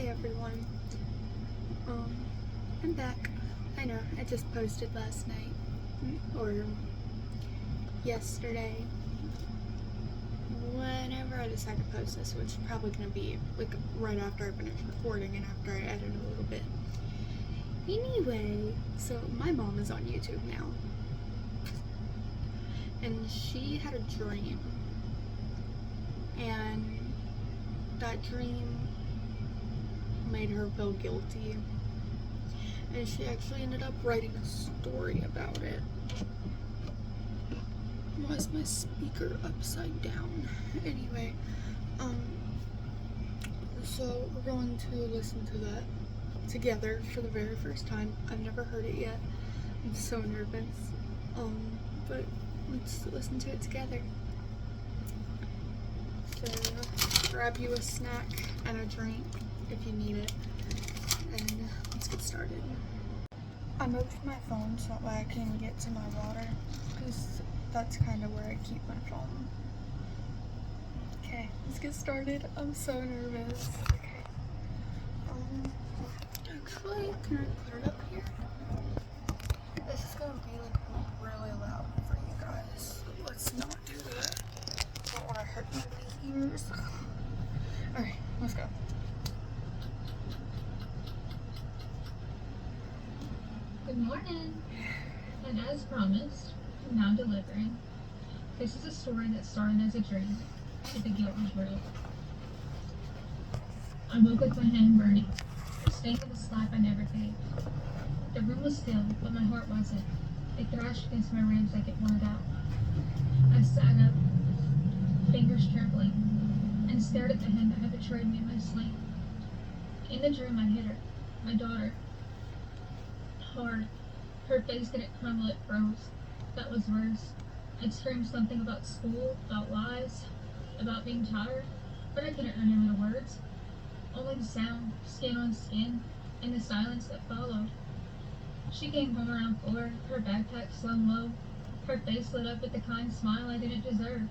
everyone. I'm back. I know, I just posted last night. Or yesterday. Whenever I decide to post this, which is probably going to be like right after I finish recording and after I edit a little bit. Anyway, so my mom is on YouTube now. And she had a dream. And that dream made her feel guilty. And she actually ended up writing a story about it. Why is my speaker upside down? Anyway, so we're going to listen to that together for the very first time. I've never heard it yet. I'm so nervous. But let's listen to it together. So grab you a snack and a drink if you need it, and let's get started. I moved my phone so that way I can get to my water, because that's kind of where I keep my phone. Okay, let's get started. I'm so nervous. Okay. Actually, can I put it up here? This is gonna be like really loud for you guys. Let's not do that. Don't want to hurt anybody's ears. Alright, let's go. Good morning, and as promised, now delivering. This is a story that started as a dream, but the guilt was real. I woke with my hand burning, staying with a slap I never gave. The room was still, but my heart wasn't. It thrashed against my ribs like it wanted out. I sat up, fingers trembling, and stared at the hand that had betrayed me in my sleep. In the dream, I hit her, my daughter. Hard. Her face didn't crumble, it froze. That was worse. I'd screamed something about school, about lies, about being tired, but I couldn't remember the words. Only the sound, skin on skin, and the silence that followed. She came from around floor, her backpack slung low, her face lit up with the kind smile I didn't deserve.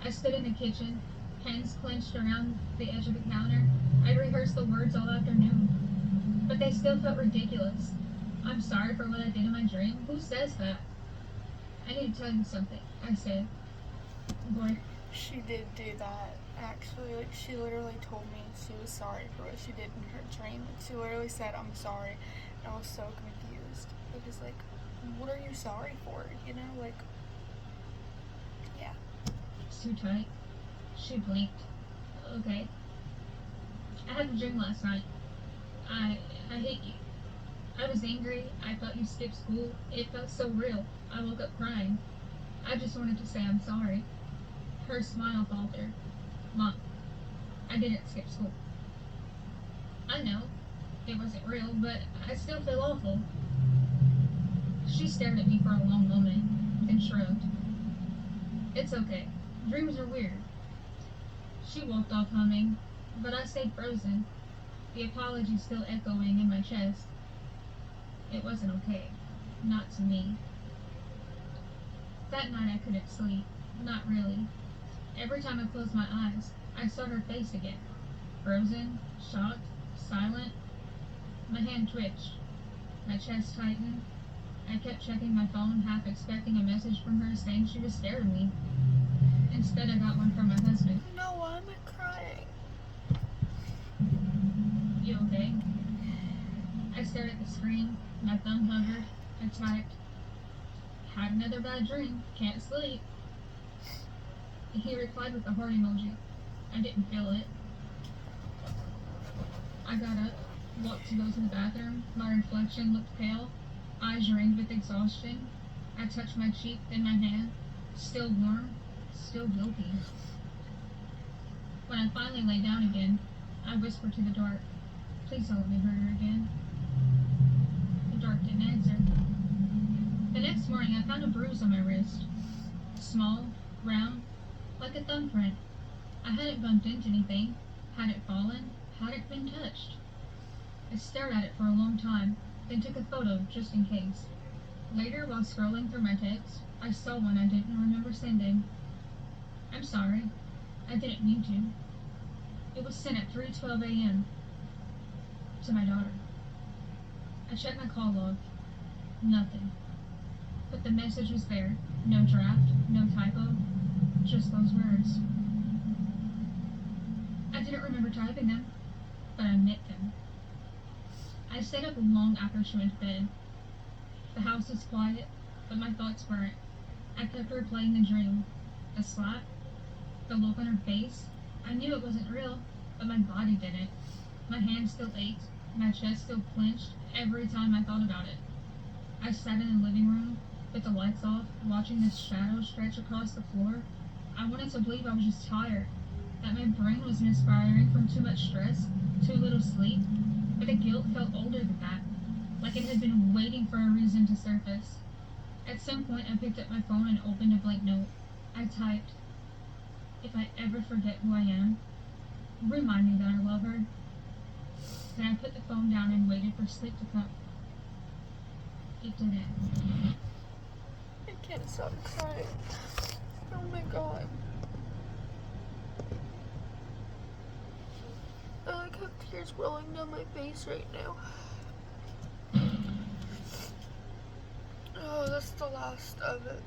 I stood in the kitchen, hands clenched around the edge of the counter. I'd rehearsed the words all afternoon, but they still felt ridiculous. I'm sorry for what I did in my dream. Who says that? I need to tell you something, I said. Boy. She did do that. Actually, like, she literally told me she was sorry for what she did in her dream. Like, she literally said, "I'm sorry." And I was so confused. It was like, what are you sorry for? You know, like, yeah. It's too tight. She blinked. Okay. I had a dream last night. I hate you. I was angry. I thought you skipped school. It felt so real. I woke up crying. I just wanted to say I'm sorry. Her smile faltered. Mom, I didn't skip school. I know. It wasn't real, but I still feel awful. She stared at me for a long moment, then shrugged. It's okay. Dreams are weird. She walked off humming, but I stayed frozen, the apology still echoing in my chest. It wasn't okay. Not to me. That night I couldn't sleep. Not really. Every time I closed my eyes, I saw her face again. Frozen, shocked, silent. My hand twitched. My chest tightened. I kept checking my phone, half expecting a message from her saying she was scared of me. Instead, I got one from my husband. No, I'm crying. You okay? I stared at the screen. My thumb hovered. I typed, "Had another bad dream. Can't sleep." He replied with a heart emoji. I didn't feel it. I got up, walked to go to the bathroom. My reflection looked pale, eyes ringed with exhaustion. I touched my cheek, then my hand. Still warm, still guilty. When I finally lay down again, I whispered to the dark, "Please don't let me hurt her again." The dark didn't answer. The next morning, I found a bruise on my wrist. Small, round, like a thumbprint. I hadn't bumped into anything, hadn't fallen, hadn't been touched. I stared at it for a long time, then took a photo just in case. Later, while scrolling through my texts, I saw one I didn't remember sending. "I'm sorry. I didn't mean to." It was sent at 3:12 a.m. to my daughter. I checked my call log. Nothing. But the message was there. No draft, no typo, just those words. I didn't remember typing them, but I meant them. I stayed up long after she went to bed. The house was quiet, but my thoughts weren't. I kept replaying the dream. The slap, the look on her face. I knew it wasn't real, but my body didn't. My hands still ached, my chest still clenched every time I thought about it. I sat in the living room, with the lights off, watching the shadow stretch across the floor. I wanted to believe I was just tired, that my brain was misfiring from too much stress, too little sleep, but the guilt felt older than that, like it had been waiting for a reason to surface. At some point, I picked up my phone and opened a blank note. I typed, "If I ever forget who I am, remind me that I love her." Then I put the phone down and waited for sleep to come. It didn't. I can't stop crying. Oh my god. I like have tears rolling down my face right now. Oh, that's the last of it.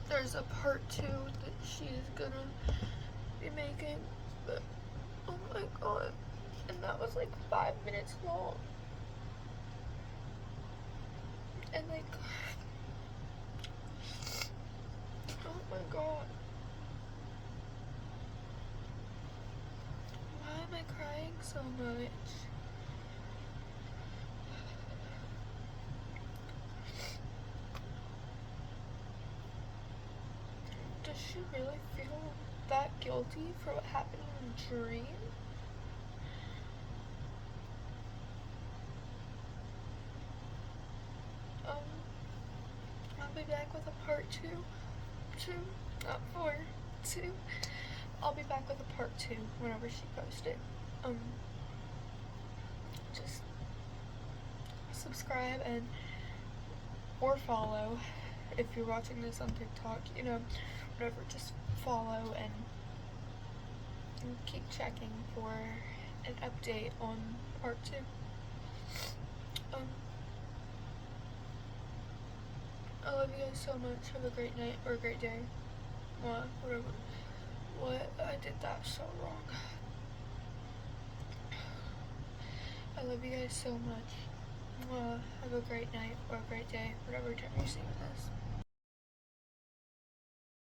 There's a part 2 that she's gonna be making, but oh my god. And that was like 5 minutes long. And like, oh my god. Why am I crying so much? Does she really feel that guilty for what happened in the dream? I'll be back with a part 2. 2, not 4. 2. I'll be back with a part 2 whenever she posts it. Just subscribe and or follow if you're watching this on TikTok, you know, whatever, just follow and keep checking for an update on part 2. I love you guys so much. Have a great night or a great day. Whatever. What? I did that so wrong. I love you guys so much. Have a great night or a great day, whatever time you're seeing this.